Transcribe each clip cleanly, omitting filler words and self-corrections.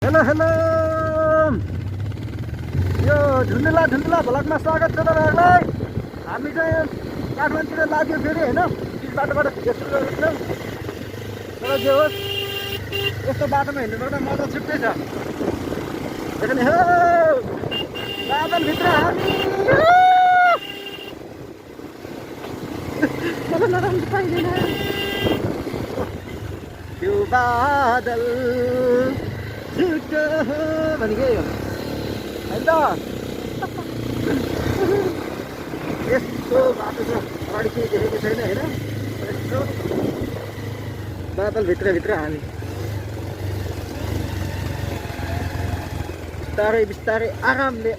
Hello hello, यो झुन्डुला भ्लगमा स्वागत छ तपाईँहरूलाई। हामी चाहिँ काठमाडौँतिर लाग्यो फेरि होइन, बिच बाटोबाट यस्तो गर्छौँ। तर जे होस् यस्तो बाटोमा हिँड्नु पर्दा मजा छुट्टै छ। देख्ने हो बादलभित्र हामी नराम्रो पाइँदैन त्यो बादल छुट्टो भनेकै हो होइन त। यस्तो बाटो छ, अगाडि केही देखेको छैन होइन। यस्तो बादलभित्र हामी बिस्तारै बिस्तारै आरामले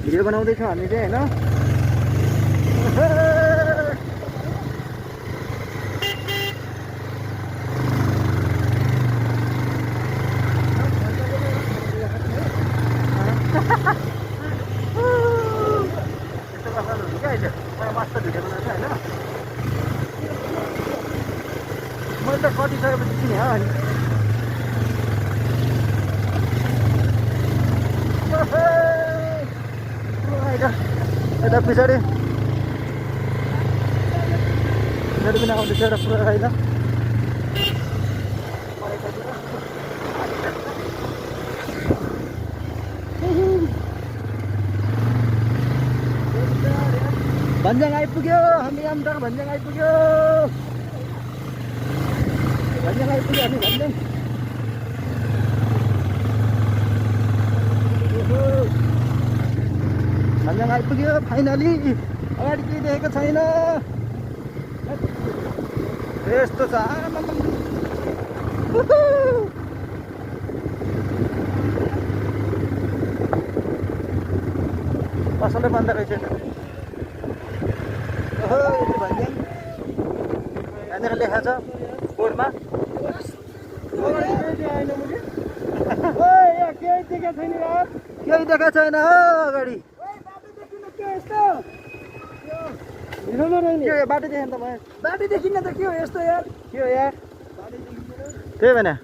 भिडियो बनाउँदैछौँ हामी चाहिँ होइन। मस्त भिडियो बनाउँछ होइन। मैले त कटिसकेपछि चिने हो अनि यता पछाडि मेरो पनि आउँदैछ एउटा पुरा होइन। भन्ज्याङ आइपुग्यो, हामी आमदार भन्ज्याङ आइपुग्यो हामी भन्ज्याङ। भन्ज्याङ आइपुग्यो फाइनली। अगाडि केही देखेको छैन, यस्तो छ। पसलै बन्द रहेछ भन्ज्याङ। यहाँनिर लेखा छ बोर्डमा। केही देखाएको छैन हो अगाडि। बाटो देखेन त भयो, बाटो देखिन त के हो यस्तो यार, के हो यार त्यही भने।